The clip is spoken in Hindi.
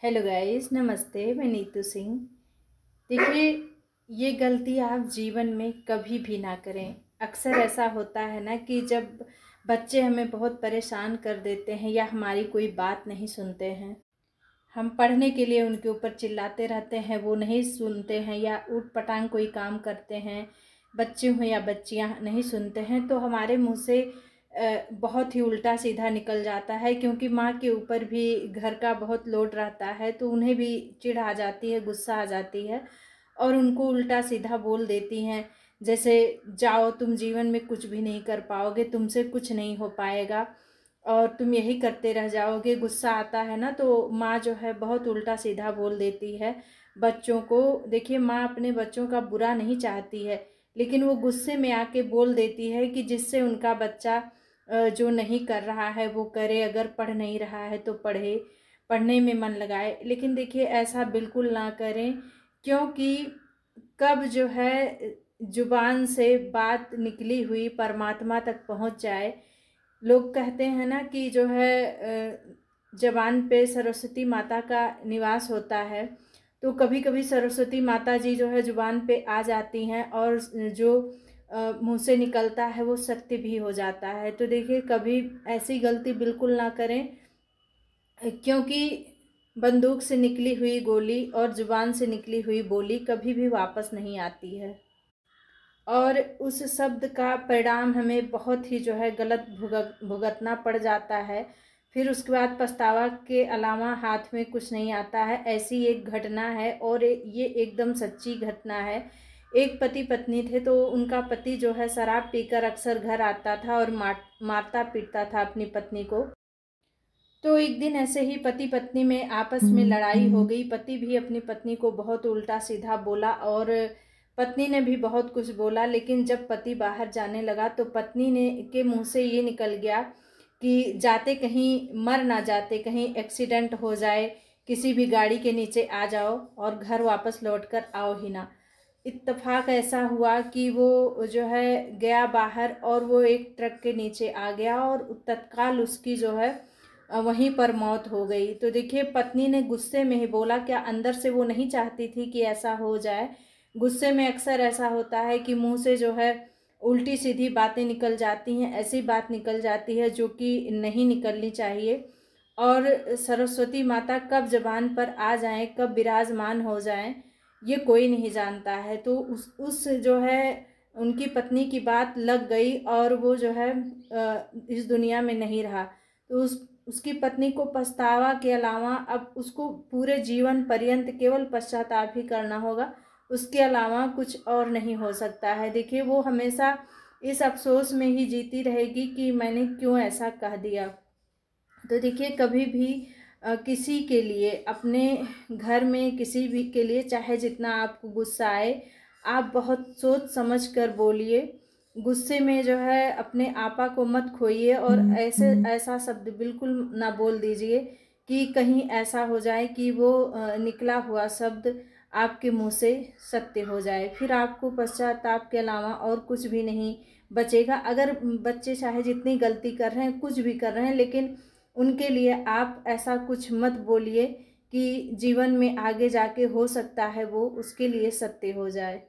हेलो गाइस, नमस्ते। मैं नीतू सिंह। देखिए, ये गलती आप जीवन में कभी भी ना करें। अक्सर ऐसा होता है ना कि जब बच्चे हमें बहुत परेशान कर देते हैं या हमारी कोई बात नहीं सुनते हैं, हम पढ़ने के लिए उनके ऊपर चिल्लाते रहते हैं, वो नहीं सुनते हैं या ऊट पटांग कोई काम करते हैं, बच्चे हों या बच्चियां नहीं सुनते हैं, तो हमारे मुंह से बहुत ही उल्टा सीधा निकल जाता है। क्योंकि माँ के ऊपर भी घर का बहुत लोड रहता है, तो उन्हें भी चिढ़ आ जाती है, गुस्सा आ जाती है और उनको उल्टा सीधा बोल देती हैं। जैसे, जाओ, तुम जीवन में कुछ भी नहीं कर पाओगे, तुमसे कुछ नहीं हो पाएगा और तुम यही करते रह जाओगे। गुस्सा आता है ना, तो माँ जो है बहुत उल्टा सीधा बोल देती है बच्चों को। देखिए, माँ अपने बच्चों का बुरा नहीं चाहती है, लेकिन वो गुस्से में आके बोल देती है कि जिससे उनका बच्चा जो नहीं कर रहा है वो करे, अगर पढ़ नहीं रहा है तो पढ़े, पढ़ने में मन लगाए। लेकिन देखिए, ऐसा बिल्कुल ना करें, क्योंकि कब जो है जुबान से बात निकली हुई परमात्मा तक पहुंच जाए। लोग कहते हैं ना कि जो है जबान पे सरस्वती माता का निवास होता है, तो कभी कभी सरस्वती माता जी जो है जुबान पे आ जाती हैं और जो मुंह से निकलता है वो सत्य भी हो जाता है। तो देखिए, कभी ऐसी गलती बिल्कुल ना करें, क्योंकि बंदूक से निकली हुई गोली और जुबान से निकली हुई बोली कभी भी वापस नहीं आती है और उस शब्द का परिणाम हमें बहुत ही जो है गलत भुगतना पड़ जाता है। फिर उसके बाद पछतावा के अलावा हाथ में कुछ नहीं आता है। ऐसी एक घटना है और ये एकदम सच्ची घटना है। एक पति पत्नी थे, तो उनका पति जो है शराब पीकर अक्सर घर आता था और मारता पीटता था अपनी पत्नी को। तो एक दिन ऐसे ही पति पत्नी में आपस में लड़ाई हो गई। पति भी अपनी पत्नी को बहुत उल्टा सीधा बोला और पत्नी ने भी बहुत कुछ बोला। लेकिन जब पति बाहर जाने लगा तो पत्नी ने के मुंह से ये निकल गया कि जाते कहीं मर ना जाते, कहीं एक्सीडेंट हो जाए, किसी भी गाड़ी के नीचे आ जाओ और घर वापस लौट कर आओ ही ना। इत्तेफाक ऐसा हुआ कि वो जो है गया बाहर और वो एक ट्रक के नीचे आ गया और तत्काल उसकी जो है वहीं पर मौत हो गई। तो देखिए, पत्नी ने गुस्से में ही बोला, क्या अंदर से वो नहीं चाहती थी कि ऐसा हो जाए। गुस्से में अक्सर ऐसा होता है कि मुंह से जो है उल्टी सीधी बातें निकल जाती हैं, ऐसी बात निकल जाती है जो कि नहीं निकलनी चाहिए। और सरस्वती माता कब जबान पर आ जाएं, कब विराजमान हो जाएं, ये कोई नहीं जानता है। तो उस जो है उनकी पत्नी की बात लग गई और वो जो है इस दुनिया में नहीं रहा। तो उसकी पत्नी को पछतावा के अलावा अब उसको पूरे जीवन पर्यंत केवल पश्चाताप ही करना होगा, उसके अलावा कुछ और नहीं हो सकता है। देखिए, वो हमेशा इस अफसोस में ही जीती रहेगी कि मैंने क्यों ऐसा कह दिया। तो देखिए, कभी भी किसी के लिए, अपने घर में किसी भी के लिए, चाहे जितना आपको गुस्सा आए, आप बहुत सोच समझ कर बोलिए। गुस्से में जो है अपने आपा को मत खोइए और ऐसा शब्द बिल्कुल ना बोल दीजिए कि कहीं ऐसा हो जाए कि वो निकला हुआ शब्द आपके मुंह से सत्य हो जाए। फिर आपको पश्चाताप के अलावा और कुछ भी नहीं बचेगा। अगर बच्चे चाहे जितनी गलती कर रहे हैं, कुछ भी कर रहे हैं, लेकिन उनके लिए आप ऐसा कुछ मत बोलिए कि जीवन में आगे जाके हो सकता है वो उसके लिए सत्य हो जाए।